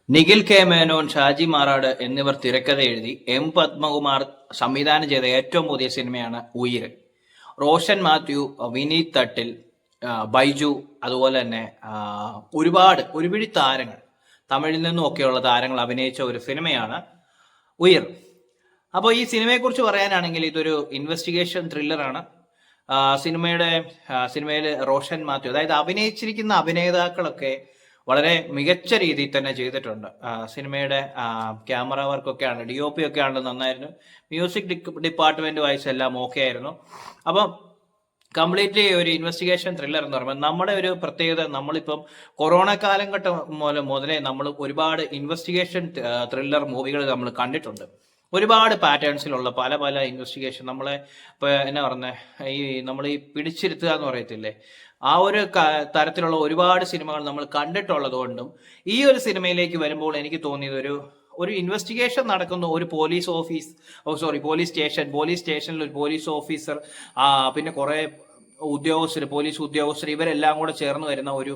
Nikhil K Menon, Shaji Marad എന്നിവർ തിരക്കഥ എഴുതി എം പത്മകുമാർ സംവിധാനം ചെയ്ത ഏറ്റവും പുതിയ സിനിമയാണ് ഉയിര്. റോഷൻ മാത്യു, വിനീത് തട്ടിൽ, ബൈജു, അതുപോലെ തന്നെ ഒരുപിടി താരങ്ങൾ, തമിഴിൽ നിന്നും ഒക്കെയുള്ള താരങ്ങൾ അഭിനയിച്ച ഒരു സിനിമയാണ് ഉയിർ. അപ്പോൾ ഈ സിനിമയെക്കുറിച്ച് പറയാനാണെങ്കിൽ ഇതൊരു ഇൻവെസ്റ്റിഗേഷൻ ത്രില്ലറാണ്. സിനിമയിൽ റോഷൻ മാത്യു, അതായത് അഭിനയിച്ചിരിക്കുന്ന അഭിനേതാക്കളൊക്കെ വളരെ മികച്ച രീതിയിൽ തന്നെ ചെയ്തിട്ടുണ്ട്. സിനിമയുടെ ക്യാമറ വർക്കൊക്കെ ആണ്, DOP ഒക്കെ ആണെങ്കിലും നന്നായിരുന്നു. മ്യൂസിക് ഡിപ്പാർട്ട്മെന്റ് വൈസ് എല്ലാം ഓക്കെ ആയിരുന്നു. അപ്പം കംപ്ലീറ്റ്ലി ഒരു ഇൻവെസ്റ്റിഗേഷൻ ത്രില്ലർ എന്ന് പറയുമ്പോൾ നമ്മുടെ ഒരു പ്രത്യേകത, നമ്മളിപ്പം കൊറോണ കാലഘട്ടം മുതലേ നമ്മൾ ഒരുപാട് ഇൻവെസ്റ്റിഗേഷൻ ത്രില്ലർ മൂവികൾ നമ്മൾ കണ്ടിട്ടുണ്ട്. ഒരുപാട് പാറ്റേൺസിലുള്ള പല പല ഇൻവെസ്റ്റിഗേഷൻ നമ്മളെ ഇപ്പൊ എന്നാ പറഞ്ഞ നമ്മൾ ഈ പിടിച്ചിരുത്തുക എന്ന് പറയത്തില്ലേ, ആ ഒരു തരത്തിലുള്ള ഒരുപാട് സിനിമകൾ നമ്മൾ കണ്ടിട്ടുള്ളത് കൊണ്ടും ഈ ഒരു സിനിമയിലേക്ക് വരുമ്പോൾ എനിക്ക് തോന്നിയത് ഒരു ഇൻവെസ്റ്റിഗേഷൻ നടക്കുന്ന ഒരു പോലീസ് സ്റ്റേഷനിൽ ഒരു പോലീസ് ഓഫീസർ, പിന്നെ കുറെ പോലീസ് ഉദ്യോഗസ്ഥർ, ഇവരെല്ലാം കൂടെ ചേർന്ന് വരുന്ന ഒരു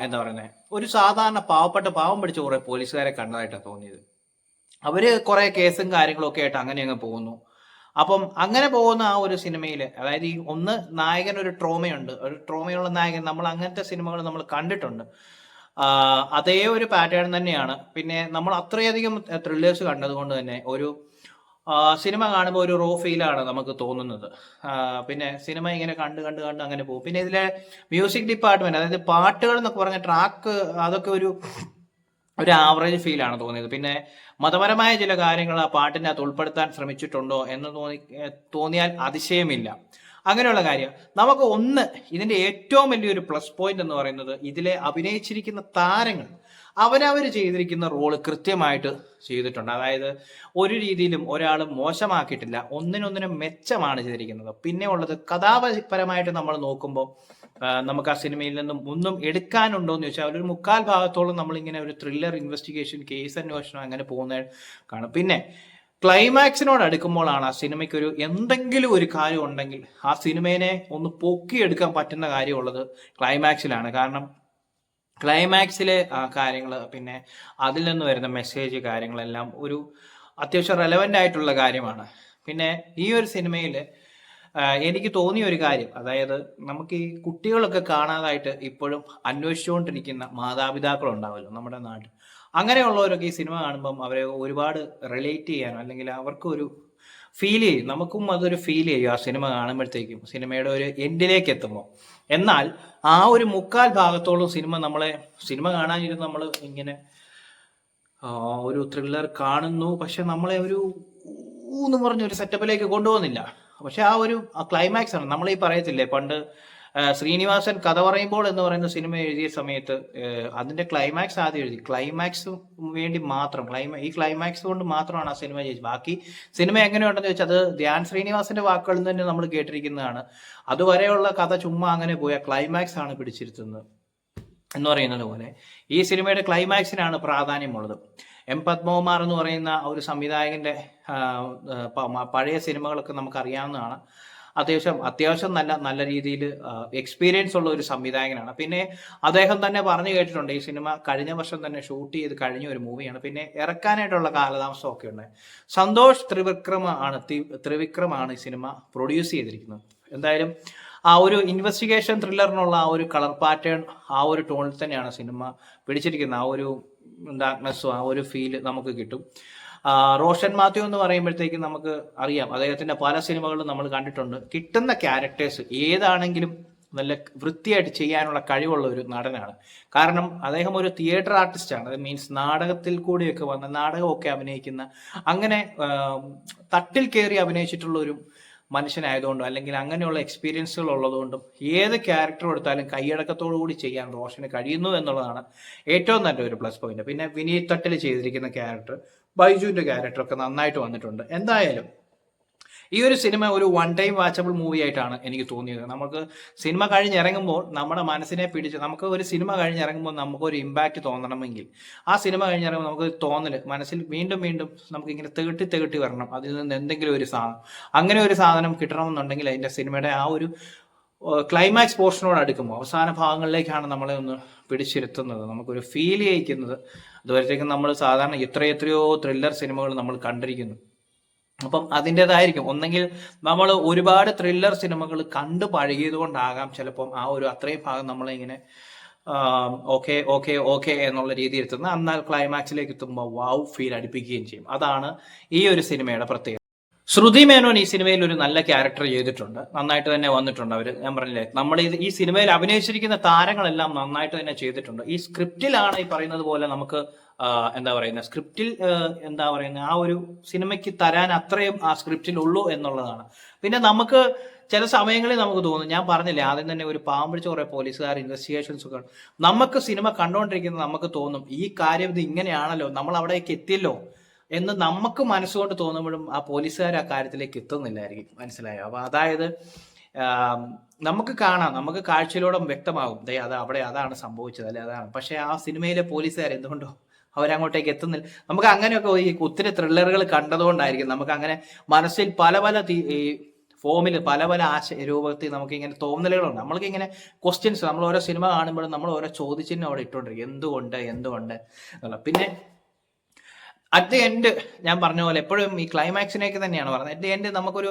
എന്താ പറയുന്നത്, ഒരു സാധാരണ പാവം പിടിച്ച കുറെ പോലീസുകാരെ കണ്ടതായിട്ടാണ് തോന്നിയത്. അവര് കുറെ കേസും കാര്യങ്ങളൊക്കെ ആയിട്ട് അങ്ങനെ അങ്ങ് പോകുന്നു. അപ്പം അങ്ങനെ പോകുന്ന ആ ഒരു സിനിമയിൽ, അതായത് ഈ നായകൻ ഒരു ട്രോമയുള്ള നായകൻ, നമ്മൾ അങ്ങനത്തെ സിനിമകൾ നമ്മൾ കണ്ടിട്ടുണ്ട്. അതേ ഒരു പാറ്റേൺ തന്നെയാണ്. പിന്നെ നമ്മൾ അത്രയധികം ത്രില്ലേഴ്സ് കണ്ടതുകൊണ്ട് തന്നെ ഒരു സിനിമ കാണുമ്പോൾ ഒരു ഫീലാണ് നമുക്ക് തോന്നുന്നത്. പിന്നെ സിനിമ ഇങ്ങനെ കണ്ട് കണ്ട് കണ്ട് അങ്ങനെ പോകും. പിന്നെ ഇതിലെ മ്യൂസിക് ഡിപ്പാർട്ട്മെന്റ്, അതായത് പാട്ടുകൾ എന്നൊക്കെ പറഞ്ഞ ട്രാക്ക്, അതൊക്കെ ഒരു ആവറേജ് ഫീലാണ് തോന്നിയത്. പിന്നെ മതപരമായ ചില കാര്യങ്ങൾ ആ പാട്ടിനകത്ത് ഉൾപ്പെടുത്താൻ ശ്രമിച്ചിട്ടുണ്ടോ എന്ന് തോന്നിയാൽ അതിശയമില്ല. അങ്ങനെയുള്ള കാര്യം നമുക്ക് ഇതിന്റെ ഏറ്റവും വലിയൊരു പ്ലസ് പോയിന്റ് എന്ന് പറയുന്നത്, ഇതിലെ അഭിനയിച്ചിരിക്കുന്ന താരങ്ങൾ അവരവർ ചെയ്തിരിക്കുന്ന റോള് കൃത്യമായിട്ട് ചെയ്തിട്ടുണ്ട്. അതായത് ഒരു രീതിയിലും ഒരാളും മോശമാക്കിയിട്ടില്ല, ഒന്നിനൊന്നിനും മെച്ചമാണ് ചെയ്തിരിക്കുന്നത്. പിന്നെ ഉള്ളത് കഥാപരമായിട്ട് നമ്മൾ നോക്കുമ്പോൾ നമുക്ക് ആ സിനിമയിൽ നിന്നും ഒന്നും എടുക്കാനുണ്ടോ എന്ന് ചോദിച്ചാൽ ഒരു 3/4 ഭാഗത്തോളം നമ്മളിങ്ങനെ ഒരു ത്രില്ലർ ഇൻവെസ്റ്റിഗേഷൻ, കേസ് അന്വേഷണം അങ്ങനെ പോകുന്ന കാണും. പിന്നെ ക്ലൈമാക്സിനോട് അടുക്കുമ്പോഴാണ് ആ സിനിമയ്ക്ക് എന്തെങ്കിലും ഒരു കാര്യം ഉണ്ടെങ്കിൽ ആ സിനിമയെ ഒന്ന് പൊക്കിയെടുക്കാൻ പറ്റുന്ന കാര്യമുള്ളത് ക്ലൈമാക്സിലാണ്. കാരണം ക്ലൈമാക്സിലെ കാര്യങ്ങൾ, പിന്നെ അതിൽ നിന്ന് വരുന്ന മെസ്സേജ് കാര്യങ്ങളെല്ലാം ഒരു അത്യാവശ്യം റെലവൻ്റ് ആയിട്ടുള്ള കാര്യമാണ്. പിന്നെ ഈ ഒരു സിനിമയിൽ എനിക്ക് തോന്നിയ ഒരു കാര്യം, അതായത് നമുക്ക് ഈ കുട്ടികളൊക്കെ കാണാതായിട്ട് ഇപ്പോഴും അന്വേഷിച്ചുകൊണ്ടിരിക്കുന്ന മാതാപിതാക്കളുണ്ടാവുമല്ലോ നമ്മുടെ നാട്ടിൽ. അങ്ങനെയുള്ളവരൊക്കെ ഈ സിനിമ കാണുമ്പം അവരെ ഒരുപാട് റിലേറ്റ് ചെയ്യാനോ, അല്ലെങ്കിൽ അവർക്കൊരു ഫീൽ ചെയ്യും, നമുക്കും അതൊരു ഫീൽ ചെയ്യും ആ സിനിമ കാണുമ്പോഴത്തേക്കും, സിനിമയുടെ ഒരു എൻഡിലേക്ക് എത്തുമ്പോൾ. എന്നാൽ ആ ഒരു 3/4 ഭാഗത്തോളം സിനിമ കാണാനിരുന്ന് നമ്മൾ ഇങ്ങനെ ഒരു ത്രില്ലർ കാണുന്നു, പക്ഷെ നമ്മളെ എന്ന് പറഞ്ഞ ഒരു സെറ്റപ്പിലേക്ക് കൊണ്ടുപോകുന്നില്ല. പക്ഷെ ആ ഒരു ക്ലൈമാക്സ് ആണ്. നമ്മൾ ഈ പറയത്തില്ലേ, പണ്ട് ശ്രീനിവാസൻ കഥ പറയുമ്പോൾ എന്ന് പറയുന്ന സിനിമ എഴുതിയ സമയത്ത് അതിന്റെ ക്ലൈമാക്സ് ആദ്യം എഴുതി, ക്ലൈമാക്സ് വേണ്ടി മാത്രം, ഈ ക്ലൈമാക്സ് കൊണ്ട് മാത്രമാണ് ആ സിനിമ ചെയ്തത്. ബാക്കി സിനിമ എങ്ങനെയുണ്ടെന്ന് ചോദിച്ചാൽ അത് ധ്യാൻ ശ്രീനിവാസന്റെ വാക്കുകളിൽ തന്നെ നമ്മൾ കേട്ടിരിക്കുന്നതാണ്. അതുവരെയുള്ള കഥ ചുമ്മാ അങ്ങനെ പോയ ക്ലൈമാക്സ് ആണ് പിടിച്ചിരുത്തുന്നത് എന്ന് പറയുന്നത് പോലെ ഈ സിനിമയുടെ ക്ലൈമാക്സിനാണ് പ്രാധാന്യമുള്ളത്. എം പത്മകുമാർ എന്ന് പറയുന്ന ഒരു സംവിധായകന്റെ പഴയ സിനിമകളൊക്കെ നമുക്ക് അറിയാവുന്നതാണ്. അത്യാവശ്യം നല്ല രീതിയിൽ എക്സ്പീരിയൻസ് ഉള്ള ഒരു സംവിധായകനാണ്. പിന്നെ അദ്ദേഹം തന്നെ പറഞ്ഞു കേട്ടിട്ടുണ്ട്, ഈ സിനിമ കഴിഞ്ഞ വർഷം തന്നെ ഷൂട്ട് ചെയ്ത് കഴിഞ്ഞ ഒരു മൂവിയാണ്, പിന്നെ ഇറക്കാനായിട്ടുള്ള കാലതാമസം ഒക്കെ ഉണ്ട്. സന്തോഷ് ത്രിവിക്രമാണ് ഈ സിനിമ പ്രൊഡ്യൂസ് ചെയ്തിരിക്കുന്നത്. എന്തായാലും ആ ഒരു ഇൻവെസ്റ്റിഗേഷൻ ത്രില്ലറിനുള്ള ആ ഒരു കളർ പാറ്റേൺ, ആ ഒരു ടോണിൽ തന്നെയാണ് സിനിമ പിടിച്ചിരിക്കുന്നത്. ആ ഒരു ഡാർക്ക്നെസ്സും ആ ഒരു ഫീൽ നമുക്ക് കിട്ടും. റോഷൻ മാത്യു എന്ന് പറയുമ്പോഴത്തേക്കും നമുക്ക് അറിയാം, അദ്ദേഹത്തിന്റെ പല സിനിമകളും നമ്മൾ കണ്ടിട്ടുണ്ട്. കിട്ടുന്ന ക്യാരക്ടേഴ്സ് ഏതാണെങ്കിലും നല്ല വൃത്തിയായിട്ട് ചെയ്യാനുള്ള കഴിവുള്ള ഒരു നടനാണ്. കാരണം അദ്ദേഹം ഒരു തിയേറ്റർ ആർട്ടിസ്റ്റ് ആണ്. അത് മീൻസ് നാടകത്തിൽ കൂടിയൊക്കെ വന്ന, നാടകമൊക്കെ അഭിനയിക്കുന്ന, അങ്ങനെ തട്ടിൽ കയറി അഭിനയിച്ചിട്ടുള്ള ഒരു മനുഷ്യനായതുകൊണ്ടും, അല്ലെങ്കിൽ അങ്ങനെയുള്ള എക്സ്പീരിയൻസുകൾ ഉള്ളതുകൊണ്ടും ഏത് ക്യാരക്ടർ എടുത്താലും കൈയടക്കത്തോടു കൂടി ചെയ്യാൻ റോഷന് കഴിയുന്നു എന്നുള്ളതാണ് ഏറ്റവും നല്ലൊരു പ്ലസ് പോയിന്റ്. പിന്നെ വിനീത് തട്ടിൽ ചെയ്തിരിക്കുന്ന ക്യാരക്ടർ, ബൈജുവിന്റെ ക്യാരക്ടർ ഒക്കെ നന്നായിട്ട് വന്നിട്ടുണ്ട്. എന്തായാലും ഈ ഒരു സിനിമ ഒരു വൺ ടൈം വാച്ചബിൾ മൂവി ആയിട്ടാണ് എനിക്ക് തോന്നിയത്. നമുക്ക് സിനിമ കഴിഞ്ഞിറങ്ങുമ്പോൾ നമ്മുടെ മനസ്സിനെ പിടിച്ച്, നമുക്ക് ഒരു സിനിമ കഴിഞ്ഞിറങ്ങുമ്പോൾ നമുക്കൊരു ഇമ്പാക്റ്റ് തോന്നണമെങ്കിൽ ആ സിനിമ കഴിഞ്ഞിറങ്ങുമ്പോൾ നമുക്ക് തോന്നൽ മനസ്സിൽ വീണ്ടും വീണ്ടും നമുക്ക് ഇങ്ങനെ തികട്ടി വരണം, അതിൽ നിന്ന് എന്തെങ്കിലും ഒരു സാധനം, അങ്ങനെ ഒരു സാധനം കിട്ടണമെന്നുണ്ടെങ്കിൽ അതിന്റെ സിനിമയുടെ ആ ഒരു ക്ലൈമാക്സ് പോർഷനോട് അടുക്കുമ്പോൾ അവസാന ഭാഗങ്ങളിലേക്കാണ് നമ്മളെ ഒന്ന് പിടിച്ചിരുത്തുന്നത്, നമുക്കൊരു ഫീൽ ചെയ്യിക്കുന്നത്. അതുവരത്തേക്കും നമ്മൾ സാധാരണ എത്രയോ ത്രില്ലർ സിനിമകൾ നമ്മൾ കണ്ടിരിക്കുന്നു. അപ്പം അതിൻ്റെതായിരിക്കും, ഒന്നെങ്കിൽ നമ്മൾ ഒരുപാട് ത്രില്ലർ സിനിമകൾ കണ്ടു പഴകിയത് കൊണ്ടാകാം ചിലപ്പം ആ ഒരു അത്രയും ഭാഗം നമ്മളിങ്ങനെ ഓക്കെ ഓക്കെ ഓക്കെ എന്നുള്ള രീതിയിൽ എത്തുന്നത്. എന്നാൽ ക്ലൈമാക്സിലേക്ക് എത്തുമ്പോൾ വാവ് ഫീൽ അടിപ്പിക്കുകയും ചെയ്യും. അതാണ് ഈ ഒരു സിനിമയുടെ പ്രത്യേകത. ശ്രുതി മേനോൻ ഈ സിനിമയിൽ ഒരു നല്ല ക്യാരക്ടർ ചെയ്തിട്ടുണ്ട്, നന്നായിട്ട് തന്നെ വന്നിട്ടുണ്ട്. അവര് ഞാൻ പറഞ്ഞില്ലേ, നമ്മുടെ ഈ സിനിമയിൽ അഭിനയിച്ചിരിക്കുന്ന താരങ്ങളെല്ലാം നന്നായിട്ട് തന്നെ ചെയ്തിട്ടുണ്ട്. ഈ സ്ക്രിപ്റ്റിലാണ് ഈ പറയുന്നത് പോലെ നമുക്ക് എന്താ പറയുന്നത്, സ്ക്രിപ്റ്റിൽ എന്താ പറയുന്നത്, ആ ഒരു സിനിമയ്ക്ക് തരാൻ അത്രയും ആ സ്ക്രിപ്റ്റിൽ ഉള്ളൂ എന്നുള്ളതാണ്. പിന്നെ നമുക്ക് ചില സമയങ്ങളിൽ നമുക്ക് തോന്നും, ഞാൻ പറഞ്ഞില്ലേ ആദ്യം തന്നെ, ഒരു പാമ്പിടിച്ച കുറെ പോലീസുകാർ ഇൻവെസ്റ്റിഗേഷൻസ് ഒക്കെ നമുക്ക് സിനിമ കണ്ടുകൊണ്ടിരിക്കുന്നത് നമുക്ക് തോന്നും ഈ കാര്യം ഇത് ഇങ്ങനെയാണല്ലോ, നമ്മൾ അവിടേക്ക് എത്തിയല്ലോ എന്ന് നമുക്ക് മനസ്സുകൊണ്ട് തോന്നുമ്പോഴും ആ പോലീസുകാർ ആ കാര്യത്തിലേക്ക് എത്തുന്നില്ലായിരിക്കും. മനസ്സിലായോ? അപ്പൊ അതായത് നമുക്ക് കാണാം, നമുക്ക് കാഴ്ചയിലൂടെ വ്യക്തമാകും അത് അവിടെ അതാണ് സംഭവിച്ചത്, അല്ലെ അതാണ്. പക്ഷെ ആ സിനിമയിലെ പോലീസുകാർ എന്തുകൊണ്ടോ അവരങ്ങോട്ടേക്ക് എത്തുന്നില്ല. നമുക്ക് അങ്ങനെയൊക്കെ ഈ ഒത്തിരി ത്രില്ലറുകൾ കണ്ടതുകൊണ്ടായിരിക്കും നമുക്ക് അങ്ങനെ മനസ്സിൽ പല ഈ ഫോമിൽ പല രൂപത്തിൽ നമുക്ക് ഇങ്ങനെ തോന്നലുകളുണ്ട്. നമ്മൾക്ക് ഇങ്ങനെ ക്വസ്റ്റ്യൻസ്, നമ്മൾ ഓരോ സിനിമ കാണുമ്പോഴും നമ്മൾ ഓരോ ചോദ്യചിഹ്നം അവിടെ ഇട്ടുകൊണ്ടിരിക്കും, എന്തുകൊണ്ട് എന്നുള്ള. പിന്നെ അറ്റ് ദി എൻഡ് ഞാൻ പറഞ്ഞ പോലെ എപ്പോഴും ഈ ക്ലൈമാക്സിനേക്ക് തന്നെയാണ് പറയുന്നത്. അറ്റ് ദി എൻഡ് നമുക്കൊരു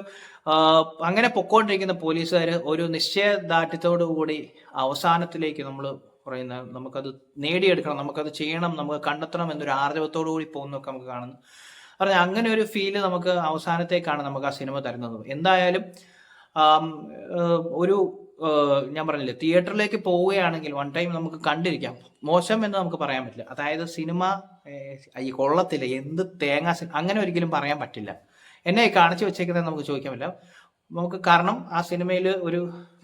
അങ്ങനെ പൊക്കോണ്ടിരിക്കുന്ന പോലീസുകാർ ഒരു നിശ്ചയദാർഢ്യത്തോടു കൂടി അവസാനത്തിലേക്ക് നമ്മൾ പറയുന്ന നമുക്കത് നേടിയെടുക്കണം, നമുക്കത് ചെയ്യണം, നമുക്ക് കണ്ടെത്തണം എന്നൊരു ആർജവത്തോടു കൂടി പോകുന്നതൊക്കെ നമുക്ക് കാണുന്നു. പറഞ്ഞാൽ അങ്ങനെ ഒരു ഫീല് നമുക്ക് അവസാനത്തേക്കാണ് നമുക്ക് ആ സിനിമ തരുന്നത്. എന്തായാലും ഒരു ഞാൻ പറഞ്ഞില്ലേ, തിയേറ്ററിലേക്ക് പോവുകയാണെങ്കിൽ വൺ ടൈം നമുക്ക് കണ്ടിരിക്കാം, മോശം എന്ന് നമുക്ക് പറയാൻ പറ്റില്ല. അതായത് സിനിമ ഈ കൊള്ളത്തില്ല, എന്ത് തേങ്ങാ അങ്ങനെ ഒരിക്കലും പറയാൻ പറ്റില്ല. എന്നെ കാണിച്ചു വെച്ചേക്കുന്നത് നമുക്ക് ചോദിക്കാൻ പറ്റില്ല നമുക്ക്. കാരണം ആ സിനിമയിൽ ഒരു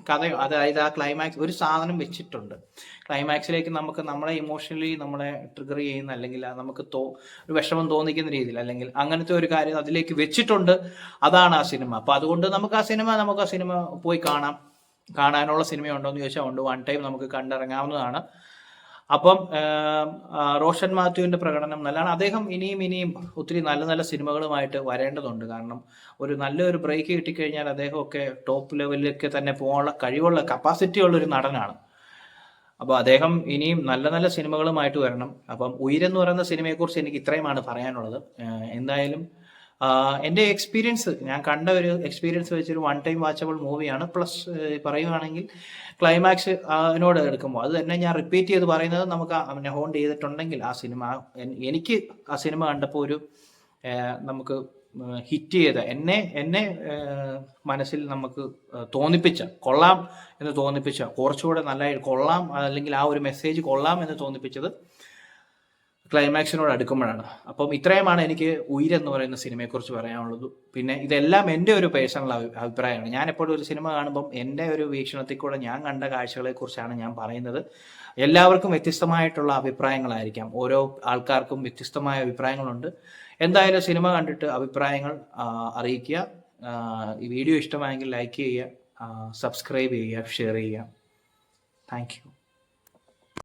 കഥയോ, അതായത് ആ ക്ലൈമാക്സ് ഒരു സാധനം വെച്ചിട്ടുണ്ട്. ക്ലൈമാക്സിലേക്ക് നമുക്ക് നമ്മളെ ഇമോഷണലി നമ്മളെ ട്രിഗർ ചെയ്യുന്ന, അല്ലെങ്കിൽ നമുക്ക് ഒരു വിഷമം തോന്നിക്കുന്ന രീതിയിൽ, അല്ലെങ്കിൽ അങ്ങനത്തെ ഒരു കാര്യം അതിലേക്ക് വെച്ചിട്ടുണ്ട്. അതാണ് ആ സിനിമ. അപ്പൊ അതുകൊണ്ട് നമുക്ക് ആ സിനിമ പോയി കാണാനുള്ള സിനിമയുണ്ടോ എന്ന് ചോദിച്ചാൽ ഉണ്ട്. വൺ ടൈം നമുക്ക് കണ്ടിറങ്ങാവുന്നതാണ്. അപ്പം റോഷൻ മാത്യുവിന്റെ പ്രകടനം നല്ലതാണ്. അദ്ദേഹം ഇനിയും ഒത്തിരി നല്ല സിനിമകളുമായിട്ട് വരേണ്ടതുണ്ട്. കാരണം നല്ലൊരു ബ്രേക്ക് കിട്ടിക്കഴിഞ്ഞാൽ അദ്ദേഹമൊക്കെ ടോപ്പ് ലെവലിലേക്ക് തന്നെ പോകാനുള്ള കഴിവുള്ള കപ്പാസിറ്റി ഉള്ള ഒരു നടനാണ്. അപ്പോൾ അദ്ദേഹം ഇനിയും നല്ല സിനിമകളുമായിട്ട് വരണം. അപ്പം ഉയരെന്ന് പറയുന്ന സിനിമയെക്കുറിച്ച് എനിക്ക് ഇത്രയുമാണ് പറയാനുള്ളത്. എന്തായാലും എൻ്റെ എക്സ്പീരിയൻസ്, ഞാൻ കണ്ട ഒരു എക്സ്പീരിയൻസ് വെച്ചൊരു വൺ ടൈം വാച്ചബിൾ മൂവിയാണ്. പ്ലസ് പറയുകയാണെങ്കിൽ ക്ലൈമാക്സ് അതിനോട് എടുക്കുമ്പോൾ അത് തന്നെ ഞാൻ റിപ്പീറ്റ് ചെയ്ത് പറയുന്നത്, നമുക്ക് ഹോണ്ട് ചെയ്തിട്ടുണ്ടെങ്കിൽ ആ സിനിമ, എനിക്ക് ആ സിനിമ കണ്ടപ്പോൾ നമുക്ക് ഹിറ്റ് ചെയ്ത എന്നെ മനസ്സിൽ നമുക്ക് കൊള്ളാം എന്ന് തോന്നിപ്പിച്ച, കുറച്ചുകൂടെ നല്ലതായിട്ട് കൊള്ളാം, അല്ലെങ്കിൽ ആ ഒരു മെസ്സേജ് കൊള്ളാം എന്ന് തോന്നിപ്പിച്ചത് ക്ലൈമാക്സിനോട് അടുക്കുമ്പോഴാണ്. അപ്പം ഇത്രയുമാണ് എനിക്ക് ഉയരെന്ന് പറയുന്ന സിനിമയെക്കുറിച്ച് പറയാനുള്ളത്. പിന്നെ ഇതെല്ലാം എൻ്റെ ഒരു പേഴ്സണൽ അഭിപ്രായമാണ്. ഞാൻ എപ്പോഴും ഒരു സിനിമ കാണുമ്പം എൻ്റെ ഒരു വീക്ഷണത്തിൽ കൂടെ ഞാൻ കണ്ട കാഴ്ചകളെക്കുറിച്ചാണ് ഞാൻ പറയുന്നത്. എല്ലാവർക്കും വ്യത്യസ്തമായിട്ടുള്ള അഭിപ്രായങ്ങളായിരിക്കാം, ഓരോ ആൾക്കാർക്കും വ്യത്യസ്തമായ അഭിപ്രായങ്ങളുണ്ട്. എന്തായാലും സിനിമ കണ്ടിട്ട് അഭിപ്രായങ്ങൾ അറിയിക്കുക. ഈ വീഡിയോ ഇഷ്ടമായെങ്കിൽ ലൈക്ക് ചെയ്യുക, സബ്സ്ക്രൈബ് ചെയ്യുക, ഷെയർ ചെയ്യുക. Thank you.